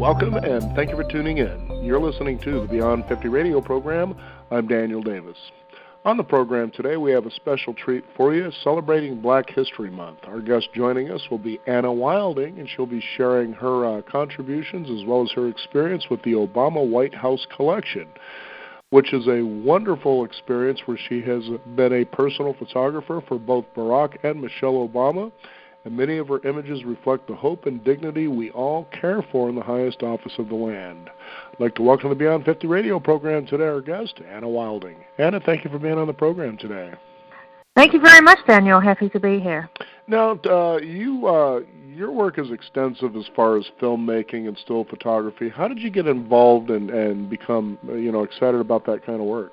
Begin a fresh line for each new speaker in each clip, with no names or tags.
Welcome, and thank you for tuning in. You're listening to the Beyond 50 radio program. I'm Daniel Davis. On the program today, we have a special treat for you, celebrating Black History Month. Our guest joining us will be Anna Wilding, and she'll be sharing her contributions as well as her experience with the Obama White House collection, which is a wonderful experience where she has been a personal photographer for both Barack and Michelle Obama, and many of her images reflect the hope and dignity we all care for in the highest office of the land. I'd like to welcome to the Beyond 50 radio program today our guest, Anna Wilding. Anna, thank you for being on the program today.
Thank you very much, Daniel. Happy to be here.
Now, your work is extensive as far as filmmaking and still photography. How did you get involved and become, excited about that kind of work?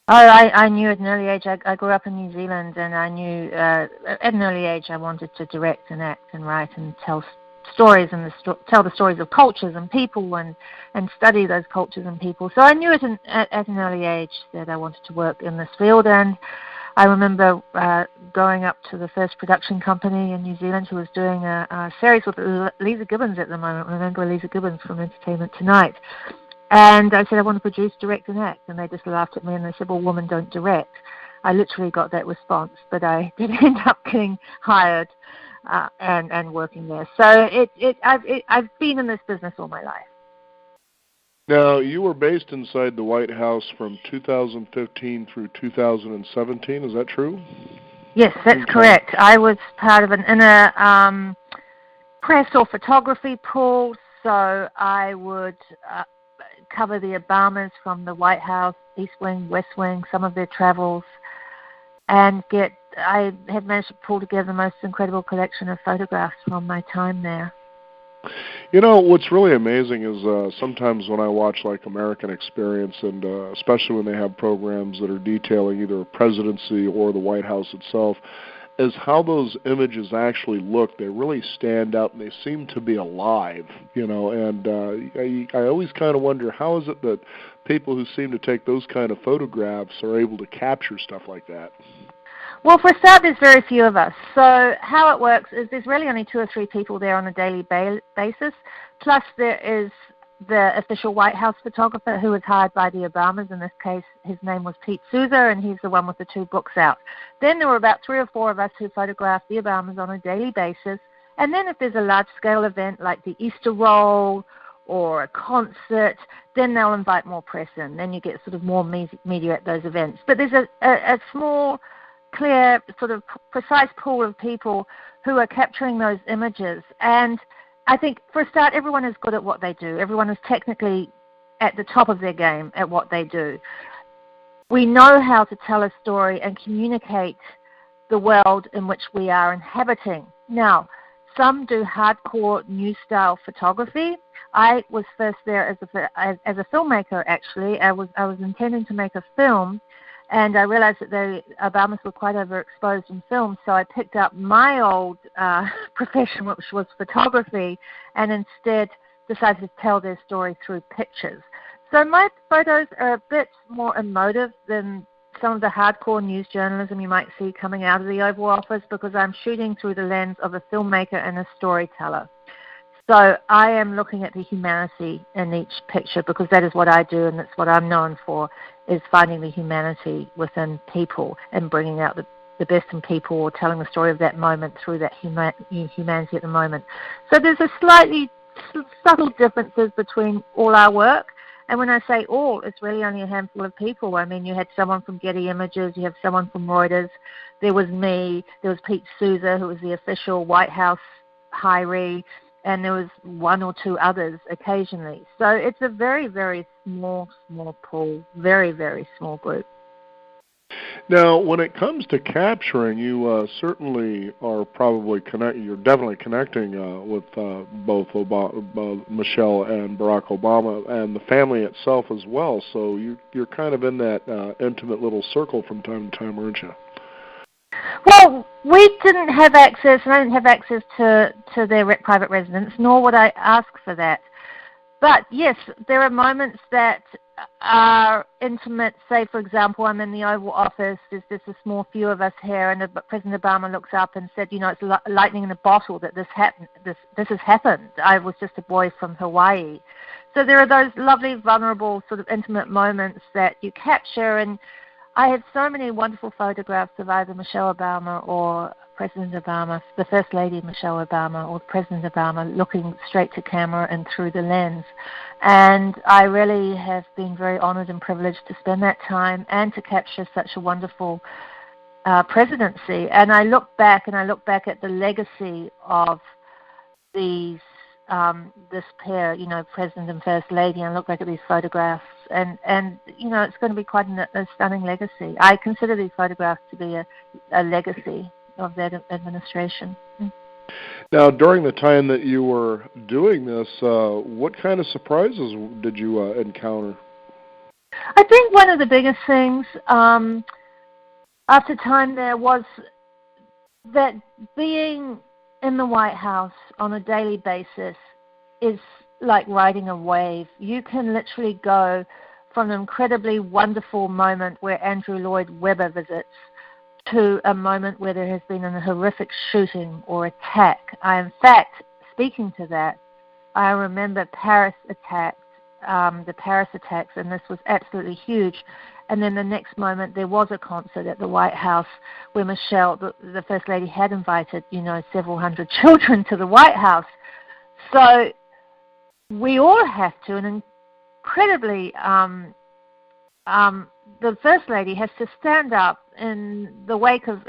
I knew at an early age. I grew up in New Zealand, and I knew at an early age I wanted to direct and act and write and tell stories and tell the stories of cultures and people and study those cultures and people. So I knew at an early age that I wanted to work in this field, and I remember going up to the first production company in New Zealand who was doing a series with Lisa Gibbons at the moment. Remember Lisa Gibbons from Entertainment Tonight? And I said, I want to produce, direct, and act. And they just laughed at me and they said, well, women don't direct. I literally got that response, but I did end up getting hired and working there. So I've been in this business all my life.
Now, you were based inside the White House from 2015 through 2017. Is that true?
Yes, that's correct. I was part of an inner press or photography pool, so I would cover the Obamas from the White House, East Wing, West Wing, some of their travels, and I have managed to pull together the most incredible collection of photographs from my time there.
You know, what's really amazing is sometimes when I watch like American Experience, and especially when they have programs that are detailing either a presidency or the White House itself, is how those images actually look. They really stand out and they seem to be alive, and I always kind of wonder, how is it that people who seem to take those kind of photographs are able to capture stuff like that?
Well, for a start, there's very few of us. So how it works is there's really only 2 or 3 people there on a daily basis, plus there is the official White House photographer who was hired by the Obamas. In this case, his name was Pete Souza, and he's the one with the 2 books out. Then there were about 3 or 4 of us who photographed the Obamas on a daily basis. And then if there's a large-scale event like the Easter roll or a concert, then they'll invite more press in. Then you get sort of more media at those events. But there's a small, clear, sort of precise pool of people who are capturing those images. And I think, for a start, everyone is good at what they do. Everyone is technically at the top of their game at what they do. We know how to tell a story and communicate the world in which we are inhabiting. Now, some do hardcore news-style photography. I was first there as a filmmaker, actually. I was intending to make a film, and I realized that the Obamas were quite overexposed in film, so I picked up my old profession, which was photography, and instead decided to tell their story through pictures. So my photos are a bit more emotive than some of the hardcore news journalism you might see coming out of the Oval Office, because I'm shooting through the lens of a filmmaker and a storyteller. So I am looking at the humanity in each picture, because that is what I do, and that's what I'm known for, is finding the humanity within people and bringing out the best in people, or telling the story of that moment through that humanity at the moment. So there's a slightly subtle differences between all our work. And when I say all, it's really only a handful of people. I mean, you had someone from Getty Images, you have someone from Reuters, there was me, there was Pete Souza, who was the official White House hiree, and there was 1 or 2 others occasionally. So it's a very, very small pool, very, very small group.
Now, when it comes to capturing, you certainly are probably you're definitely connecting with both Michelle and Barack Obama and the family itself as well. So you're kind of in that intimate little circle from time to time, aren't you?
Well, we didn't have access, and I didn't have access to their private residence, nor would I ask for that. But yes, there are moments that are intimate. Say, for example, I'm in the Oval Office. There's just a small few of us here, and President Obama looks up and said, it's lightning in a bottle that this happened. This has happened. I was just a boy from Hawaii. So there are those lovely, vulnerable, sort of intimate moments that you capture. And I have so many wonderful photographs of either Michelle Obama or President Obama, the First Lady Michelle Obama or President Obama, looking straight to camera and through the lens. And I really have been very honored and privileged to spend that time and to capture such a wonderful presidency. And I look back at the legacy of these this pair, President and First Lady, and look back at these photographs, and it's going to be quite a stunning legacy. I consider these photographs to be a legacy of that administration.
Now, during the time that you were doing this, what kind of surprises did you encounter?
I think one of the biggest things after time there was that being in the White House on a daily basis is like riding a wave. You can literally go from an incredibly wonderful moment where Andrew Lloyd Webber visits to a moment where there has been a horrific shooting or attack. In fact, speaking to that, I remember Paris attacks, and this was absolutely huge. And then the next moment, there was a concert at the White House where Michelle, the First Lady, had invited, several hundred children to the White House. So we all have to, and incredibly, the First Lady has to stand up in the wake of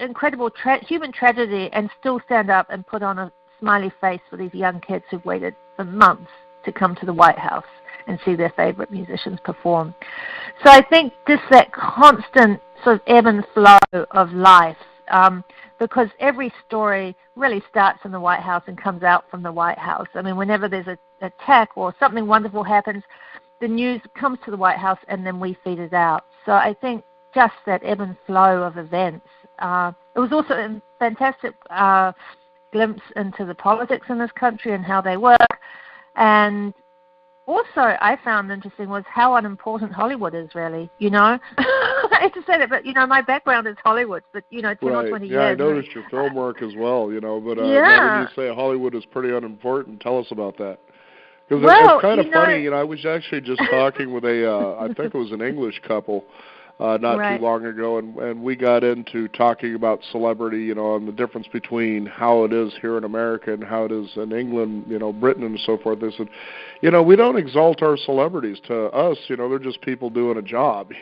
incredible human tragedy and still stand up and put on a smiley face for these young kids who've waited for months to come to the White House and see their favorite musicians perform. So I think just that constant sort of ebb and flow of life, because every story really starts in the White House and comes out from the White House. I mean, whenever there's an attack or something wonderful happens, the news comes to the White House and then we feed it out. So I think just that ebb and flow of events. It was also a fantastic glimpse into the politics in this country and how they work. And also, I found interesting was how unimportant Hollywood is, really. I hate to say that, but my background is Hollywood. But 10 or 20 years.
Yeah, I noticed your film work as well. But
yeah.
When you say Hollywood is pretty unimportant, tell us about that. Because it's kind of funny. I was actually just talking with I think it was an English couple not too long ago, and we got into talking about celebrity, and the difference between how it is here in America and how it is in England, Britain and so forth. They said, we don't exalt our celebrities. To us, they're just people doing a job,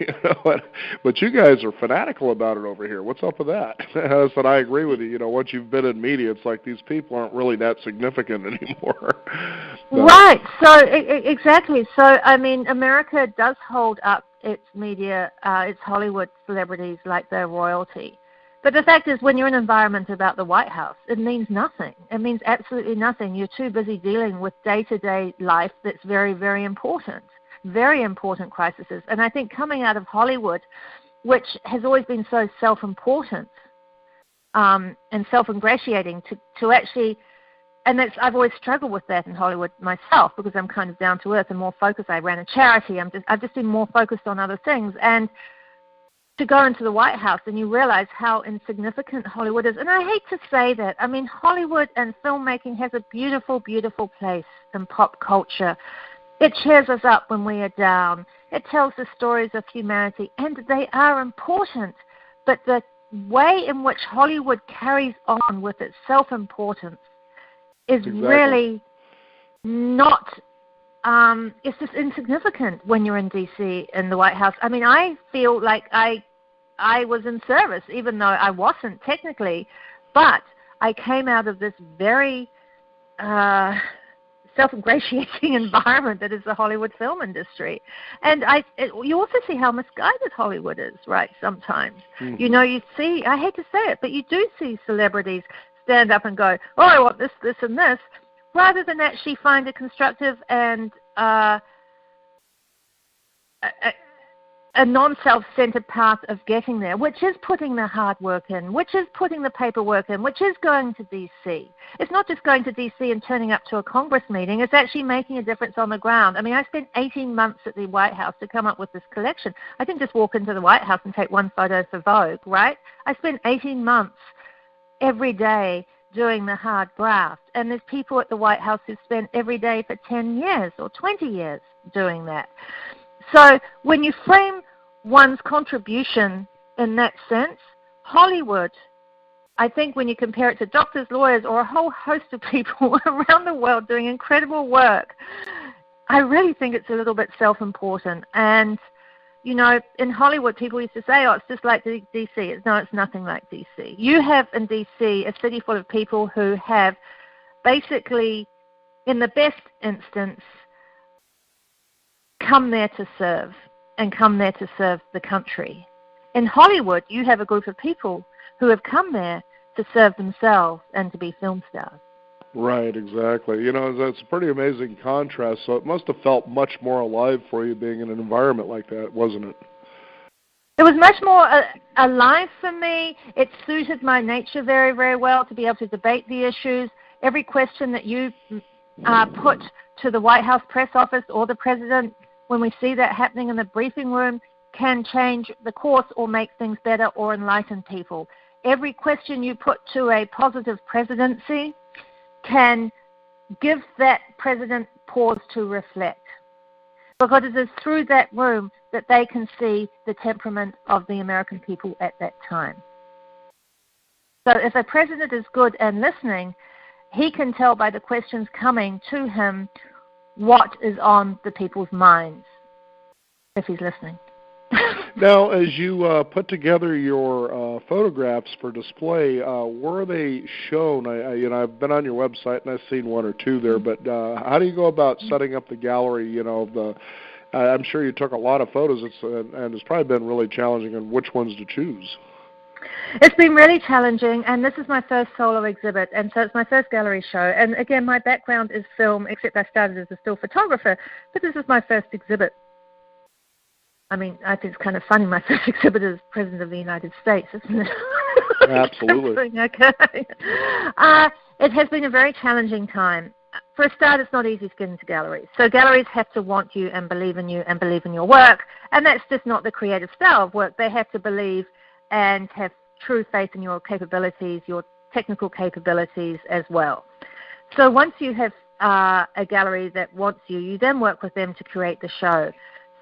but you guys are fanatical about it over here. What's up with that? I said, I agree with you. Once you've been in media, it's like these people aren't really that significant anymore.
Right. So exactly. So I mean, America does hold up its media, its Hollywood celebrities like they're royalty. But the fact is, when you're in an environment about the White House, it means nothing. It means absolutely nothing. You're too busy dealing with day-to-day life that's very, very important crises. And I think coming out of Hollywood, which has always been so self-important and self-ingratiating, to actually... And I've always struggled with that in Hollywood myself because I'm kind of down to earth and more focused. I ran a charity. I've just been more focused on other things. And to go into the White House and you realize how insignificant Hollywood is. And I hate to say that. I mean, Hollywood and filmmaking has a beautiful, beautiful place in pop culture. It cheers us up when we are down. It tells the stories of humanity, and they are important. But the way in which Hollywood carries on with its self-importance is really not, it's just insignificant when you're in D.C. in the White House. I mean, I feel like I was in service, even though I wasn't technically, but I came out of this very self-ingratiating environment that is the Hollywood film industry. And you also see how misguided Hollywood is, right, sometimes. Mm-hmm. You see, I hate to say it, but you do see celebrities stand up and go, oh, I want this, this, and this, rather than actually find a constructive and a non-self-centered path of getting there, which is putting the hard work in, which is putting the paperwork in, which is going to D.C. It's not just going to D.C. and turning up to a Congress meeting. It's actually making a difference on the ground. I mean, I spent 18 months at the White House to come up with this collection. I didn't just walk into the White House and take one photo for Vogue, right? I spent 18 months every day doing the hard graft. And there's people at the White House who spent every day for 10 years or 20 years doing that. So when you frame one's contribution in that sense, Hollywood, I think when you compare it to doctors, lawyers, or a whole host of people around the world doing incredible work, I really think it's a little bit self-important. And, you know, in Hollywood, people used to say, oh, it's just like D.C. No, it's nothing like D.C. You have in D.C. a city full of people who have basically, in the best instance, come there to serve and come there to serve the country. In Hollywood, you have a group of people who have come there to serve themselves and to be film stars.
Right, exactly. You know, that's a pretty amazing contrast. So it must have felt much more alive for you being in an environment like that, wasn't it?
It was much more alive for me. It suited my nature very, very well to be able to debate the issues. Every question that you put to the White House press office or the president, when we see that happening in the briefing room, can change the course or make things better or enlighten people. Every question you put to a positive presidency can give that president pause to reflect. Because it is through that room that they can see the temperament of the American people at that time. So if a president is good and listening, he can tell by the questions coming to him what is on the people's minds, if he's listening.
Now, as you put together your photographs for display, were they shown? I've been on your website and I've seen one or two there, but how do you go about setting up the gallery? You know, I'm sure you took a lot of photos, and it's probably been really challenging on which ones to choose.
It's been really challenging, and this is my first solo exhibit, and so it's my first gallery show. And again, my background is film, except I started as a still photographer, but this is my first exhibit. I mean, I think it's kind of funny. My first exhibit is President of the United States, isn't it?
Absolutely.
Okay. It has been a very challenging time. For a start, it's not easy to get into galleries. So galleries have to want you and believe in your work, and that's just not the creative style of work. They have to believe and have true faith in your capabilities, your technical capabilities as well. So once you have a gallery that wants you, you then work with them to create the show.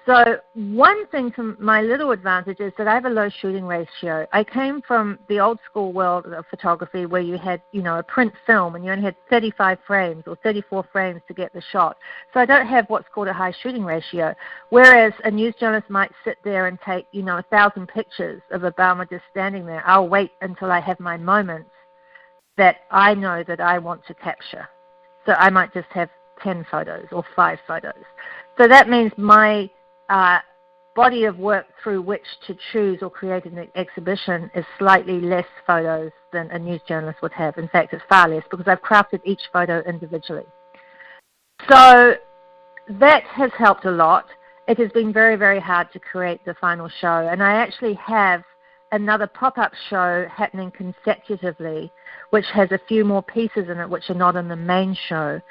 So one thing to my little advantage is that I have a low shooting ratio. I came from the old school world of photography where you had, a print film and you only had 35 frames or 34 frames to get the shot. So I don't have what's called a high shooting ratio. Whereas a news journalist might sit there and take, 1,000 pictures of Obama just standing there. I'll wait until I have my moments that I know that I want to capture. So I might just have 10 photos or 5 photos. So that means my body of work through which to choose or create an exhibition is slightly less photos than a news journalist would have. In fact, it's far less because I've crafted each photo individually. So that has helped a lot. It has been very, very hard to create the final show. And I actually have another pop-up show happening consecutively, which has a few more pieces in it which are not in the main show,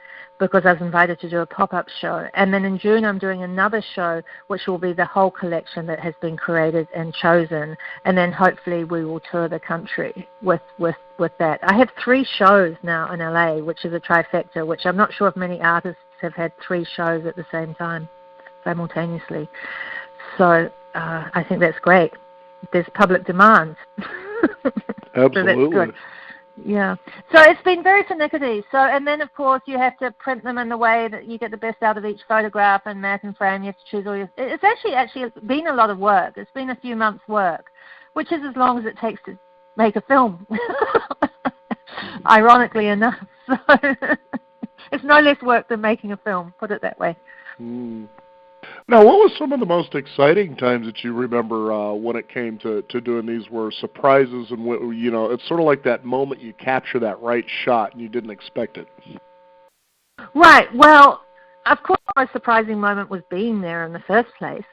because I was invited to do a pop-up show. And then in June I'm doing another show which will be the whole collection that has been created and chosen. And then hopefully we will tour the country with that. I have 3 shows now in LA, which is a trifecta, which I'm not sure if many artists have had 3 shows at the same time, simultaneously. So I think that's great. There's public demand.
Absolutely.
So that's good. Yeah. So it's been very finicky. So, and then of course you have to print them in the way that you get the best out of each photograph and mat and frame. You have to choose all your. It's actually been a lot of work. It's been a few months' work, which is as long as it takes to make a film. Ironically enough, so it's no less work than making a film. Put it that way.
Mm. Now, what was some of the most exciting times that you remember when it came to doing these? Were surprises, and it's sort of like that moment you capture that right shot and you didn't expect it.
Right. Well, of course, the most surprising moment was being there in the first place.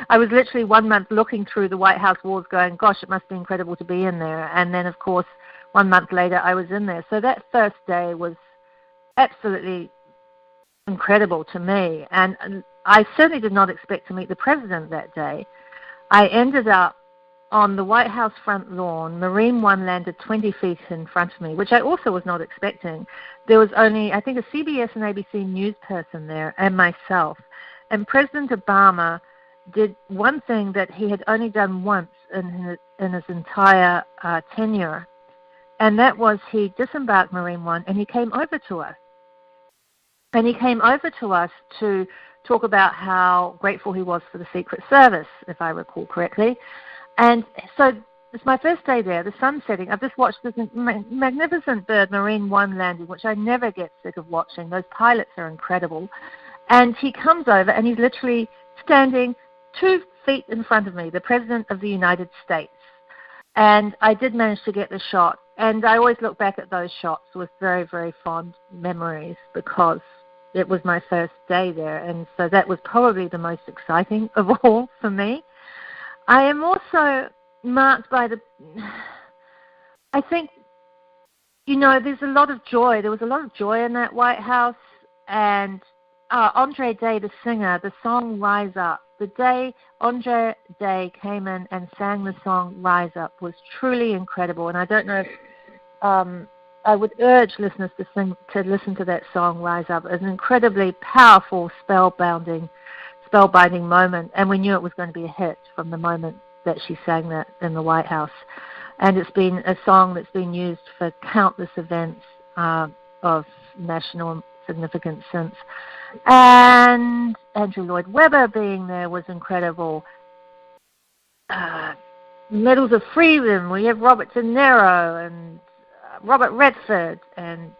I was literally 1 month looking through the White House walls going, gosh, it must be incredible to be in there. And then, of course, 1 month later, I was in there. So that first day was absolutely incredible to me. And I certainly did not expect to meet the president that day. I ended up on the White House front lawn. Marine One landed 20 feet in front of me, which I also was not expecting. There was only, I think, a CBS and ABC news person there and myself. And President Obama did one thing that he had only done once in his entire tenure, and that was he disembarked Marine One and he came over to us. And he came over to us to talk about how grateful he was for the Secret Service, if I recall correctly. And so it's my first day there, the sun setting. I've just watched this magnificent bird, Marine One, landing, which I never get sick of watching. Those pilots are incredible. And he comes over and he's literally standing 2 feet in front of me, the President of the United States. And I did manage to get the shot. And I always look back at those shots with very, very fond memories because it was my first day there. And so that was probably the most exciting of all for me. I am also marked by I think, there's a lot of joy. There was a lot of joy in that White House. And Andre Day, the singer, the song Rise Up, the day Andre Day came in and sang the song Rise Up was truly incredible. And I don't know if I would urge listeners to listen to that song Rise Up. It's an incredibly powerful, spellbinding moment. And we knew it was going to be a hit from the moment that she sang that in the White House. And it's been a song that's been used for countless events of national significance since. And Andrew Lloyd Webber being there was incredible. Medals of Freedom, we have Robert De Niro and Robert Redford and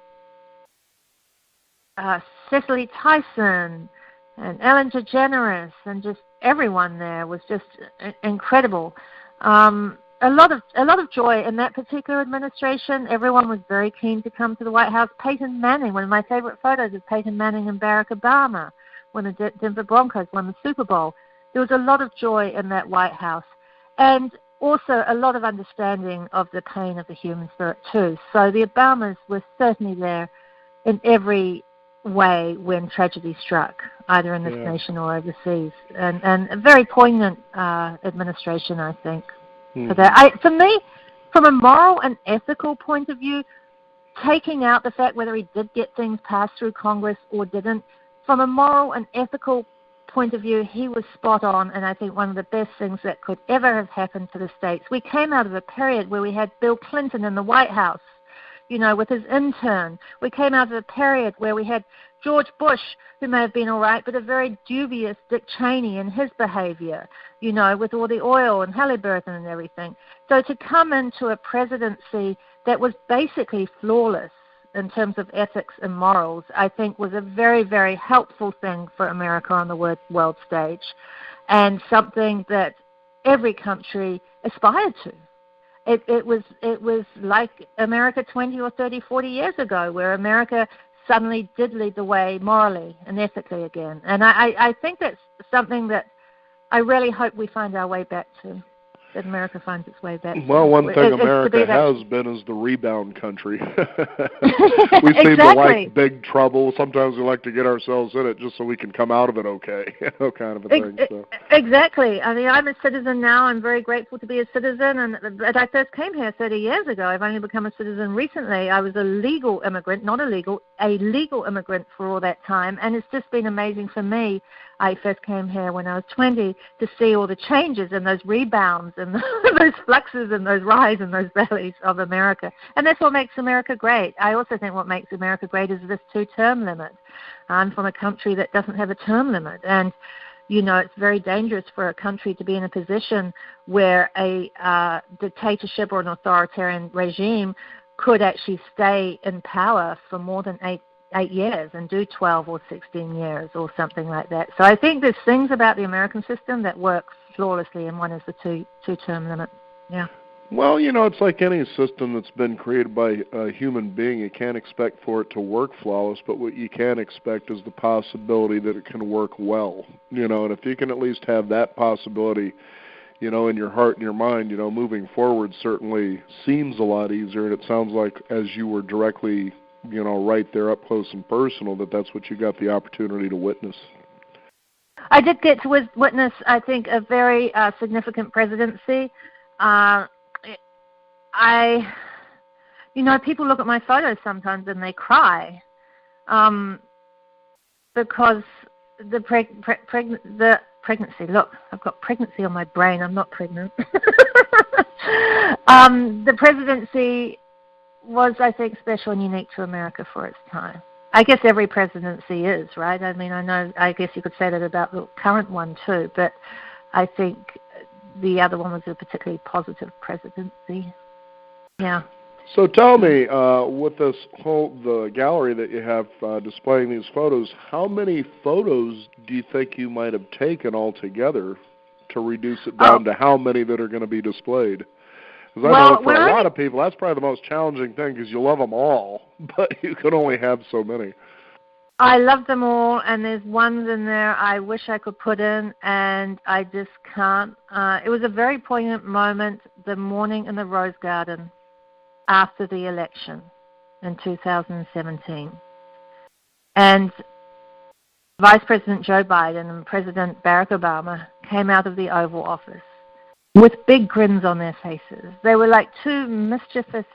Cicely Tyson and Ellen DeGeneres, and just everyone there was just incredible. A lot of joy in that particular administration. Everyone was very keen to come to the White House. Peyton Manning, one of my favorite photos is Peyton Manning and Barack Obama when the Denver Broncos won the Super Bowl. There was a lot of joy in that White House, and also a lot of understanding of the pain of the human spirit too. So the Obamas were certainly there in every way when tragedy struck, either in this nation or overseas. And a very poignant administration, I think. For that. For me, from a moral and ethical point of view, taking out the fact whether he did get things passed through Congress or didn't, from a moral and ethical point of view, he was spot on, and I think one of the best things that could ever have happened to the states. We came out of a period where we had Bill Clinton in the White House, with his intern. We came out of a period where we had George Bush, who may have been all right, but a very dubious Dick Cheney in his behavior, with all the oil and Halliburton and everything. So to come into a presidency that was basically flawless in terms of ethics and morals, I think was a very, very helpful thing for America on the world stage, and something that every country aspired to. It was like America 20 or 30, 40 years ago, where America suddenly did lead the way morally and ethically again. And I think that's something that I really hope we find our way back to, that America finds its way back to.
Well, one thing America has been is the rebound country. We seem to like big trouble. Sometimes we like to get ourselves in it just so we can come out of it okay, kind of a thing. So.
Exactly. I mean, I'm a citizen now. I'm very grateful to be a citizen. And I first came here 30 years ago. I've only become a citizen recently. I was a legal immigrant, not illegal, a legal immigrant for all that time. And it's just been amazing for me. I first came here when I was 20 to see all the changes and those rebounds and those fluxes and those rises and those valleys of America. And that's what makes America great. I also think what makes America great is this 2-term limit. I'm from a country that doesn't have a term limit. And, it's very dangerous for a country to be in a position where a dictatorship or an authoritarian regime could actually stay in power for more than 8 years and do 12 or 16 years or something like that. So I think there's things about the American system that work flawlessly, and one is the two-term limit. Yeah.
Well, it's like any system that's been created by a human being. You can't expect for it to work flawless, but what you can expect is the possibility that it can work well. And if you can at least have that possibility, in your heart and your mind, moving forward certainly seems a lot easier. And it sounds like as you were directly, right there up close and personal, that's what you got the opportunity to witness.
I did get to witness, I think, a very significant presidency. People look at my photos sometimes and they cry because the pregnancy. Look, I've got pregnancy on my brain. I'm not pregnant. The presidency was, I think, special and unique to America for its time. I guess every presidency is, right? I guess you could say that about the current one too, but I think the other one was a particularly positive presidency. Yeah.
So tell me, with the gallery that you have displaying these photos, how many photos do you think you might have taken altogether to reduce it down to how many that are going to be displayed? Because I know for a lot of people, that's probably the most challenging thing because you love them all, but you can only have so many.
I love them all, and there's ones in there I wish I could put in, and I just can't. It was a very poignant moment, the morning in the Rose Garden after the election in 2017. And Vice President Joe Biden and President Barack Obama came out of the Oval Office with big grins on their faces. They were like two mischievous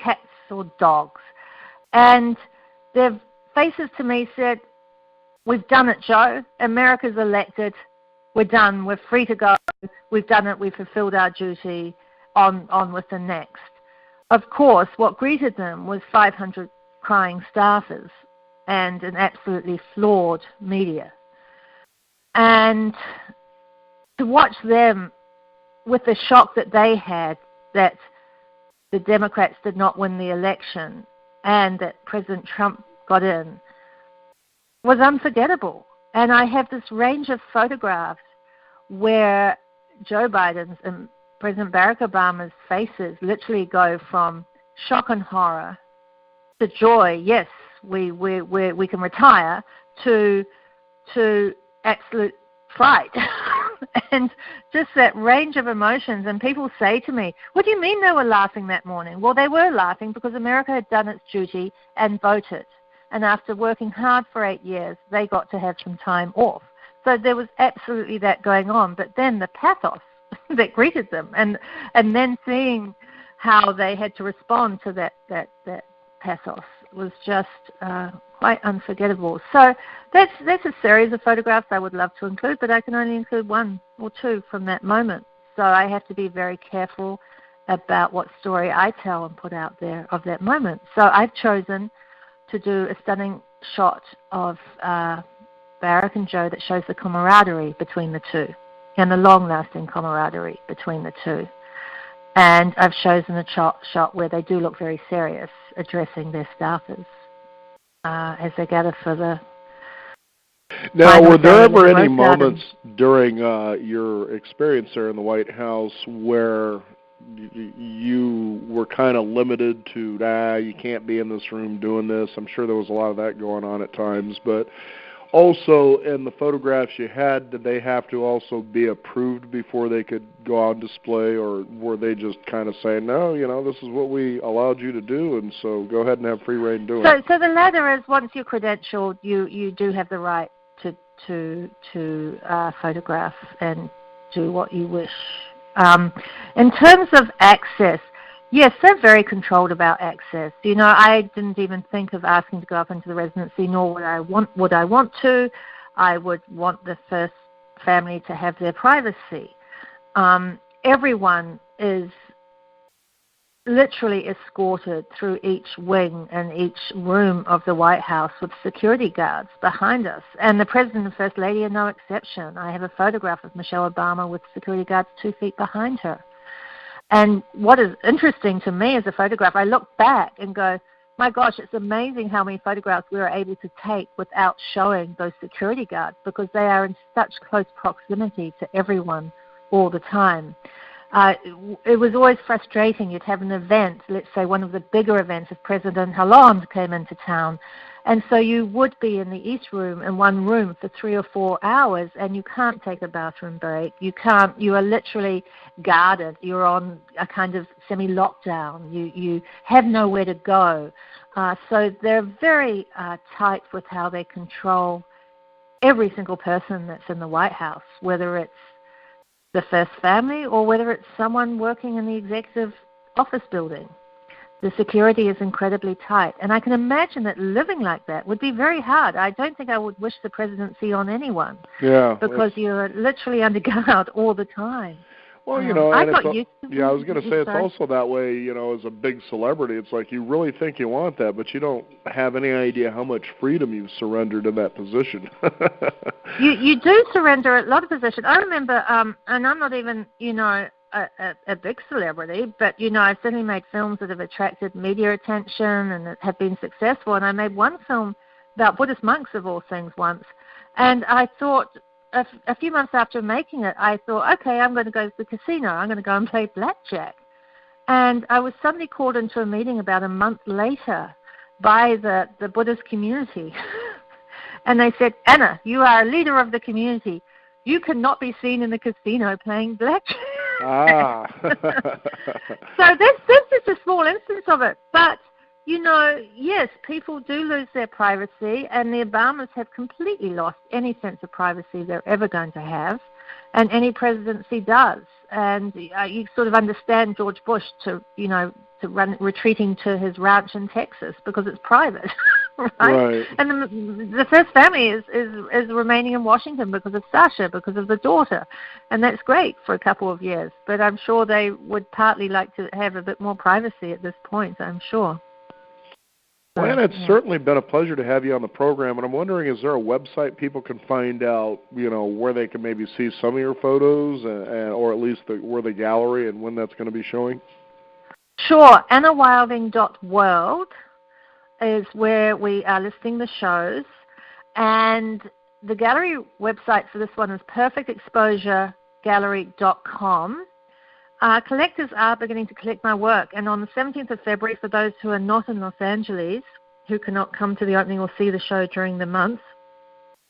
cats or dogs. And their faces to me said, "We've done it, Joe. America's elected. We're done. We're free to go. We've done it. We've fulfilled our duty. On with the next." Of course, what greeted them was 500 crying staffers and an absolutely flawed media. And to watch them with the shock that they had that the Democrats did not win the election and that President Trump got in was unforgettable. And I have this range of photographs where Joe Biden's and President Barack Obama's faces literally go from shock and horror to joy, yes, we can retire, to absolute fright. And just that range of emotions. And people say to me, "What do you mean they were laughing that morning?" Well, they were laughing because America had done its duty and voted. And after working hard for 8 years, they got to have some time off. So there was absolutely that going on. But then the pathos that greeted them, and then seeing how they had to respond to that pathos was just quite unforgettable. So that's a series of photographs I would love to include, but I can only include one or two from that moment. So I have to be very careful about what story I tell and put out there of that moment. So I've chosen to do a stunning shot of Barack and Joe that shows the camaraderie between the two and the long-lasting camaraderie between the two. And I've chosen a shot where they do look very serious, addressing their staffers as they gather for the...
Now, were there ever any moments during your experience there in the White House where you were kind of limited to, you can't be in this room doing this? I'm sure there was a lot of that going on at times, but also in the photographs you had, did they have to also be approved before they could go on display, or were they just kind of saying, no, this is what we allowed you to do, and so go ahead and have free reign doing it? So
the latter is, once you're credentialed, you do have the right to photograph and do what you wish. In terms of access, yes, they're very controlled about access. I didn't even think of asking to go up into the residency, nor would I want to. I would want the first family to have their privacy. Everyone is literally escorted through each wing and each room of the White House with security guards behind us. And the President and First Lady are no exception. I have a photograph of Michelle Obama with security guards 2 feet behind her. And what is interesting to me as a photograph, I look back and go, my gosh, it's amazing how many photographs we were able to take without showing those security guards, because they are in such close proximity to everyone all the time. it was always frustrating. You'd have an event, let's say one of the bigger events, if President Hollande came into town, and so you would be in the East Room, in one room for 3 or 4 hours, and you can't take a bathroom break. You are literally guarded. You're on a kind of semi-lockdown. You have nowhere to go. So they're very tight with how they control every single person that's in the White House, whether it's the first family or whether it's someone working in the executive office building. The security is incredibly tight. And I can imagine that living like that would be very hard. I don't think I would wish the presidency on anyone.
Yeah.
Because you're literally under guard all the time.
Well,
I got used to
I was going to say it's also that way, as a big celebrity. It's like you really think you want that, but you don't have any idea how much freedom you've surrendered in that position.
You do surrender a lot of position. I remember, and I'm not even, a big celebrity, but, I've certainly made films that have attracted media attention and that have been successful. And I made one film about Buddhist monks, of all things, once. And I thought, a few months after making it, I thought, okay, I'm going to go to the casino. I'm going to go and play blackjack. And I was suddenly called into a meeting about a month later by the Buddhist community. And they said, Anna, you are a leader of the community. You cannot be seen in the casino playing blackjack.
Ah.
So this is a small instance of it. But, yes, people do lose their privacy, and the Obamas have completely lost any sense of privacy they're ever going to have, and any presidency does. And you sort of understand George Bush retreating to his ranch in Texas because it's private, right? And the first family is remaining in Washington because of Sasha, because of the daughter, and that's great for a couple of years. But I'm sure they would partly like to have a bit more privacy at this point, I'm sure.
Well, and it's certainly been a pleasure to have you on the program, and I'm wondering, is there a website people can find out, where they can maybe see some of your photos, or at least where the gallery and when that's going to be showing?
Sure. AnnaWilding.world is where we are listing the shows, and the gallery website for this one is perfectexposuregallery.com. Collectors are beginning to collect my work, and on the 17th of February, for those who are not in Los Angeles, who cannot come to the opening or see the show during the month,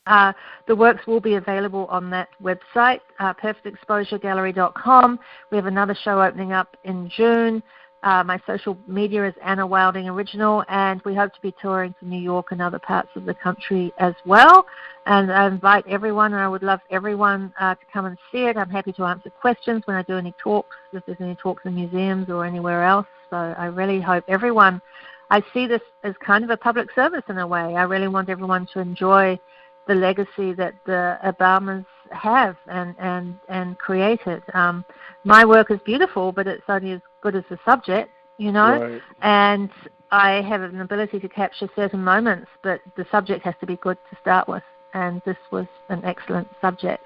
the works will be available on that website, perfectexposuregallery.com. We have another show opening up in June. My social media is Anna Wilding Original, and we hope to be touring to New York and other parts of the country as well. And I invite everyone, and I would love everyone to come and see it. I'm happy to answer questions when I do any talks, if there's any talks in museums or anywhere else. So I really hope everyone, I see this as kind of a public service in a way. I really want everyone to enjoy the legacy that the Obamas have and created. My work is beautiful, but it's only as good as the subject,
Right.
And I have an ability to capture certain moments, but the subject has to be good to start with, and this was an excellent subject.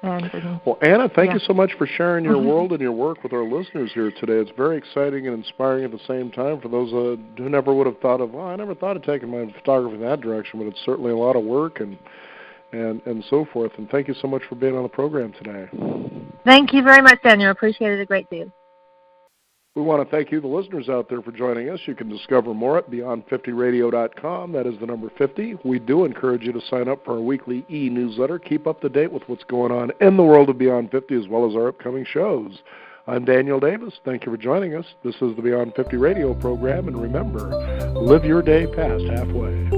Well, Anna, thank you so much for sharing your world and your work with our listeners here today. It's very exciting and inspiring at the same time for those who never would have thought of, I never thought of taking my photography in that direction, but it's certainly a lot of work and so forth. And thank you so much for being on the program today.
Thank you very much, Daniel. I appreciate it a great deal.
We want to thank you, the listeners out there, for joining us. You can discover more at beyond50radio.com. That is the number 50. We do encourage you to sign up for our weekly e-newsletter. Keep up to date with what's going on in the world of Beyond 50 as well as our upcoming shows. I'm Daniel Davis. Thank you for joining us. This is the Beyond 50 radio program. And remember, live your day past halfway.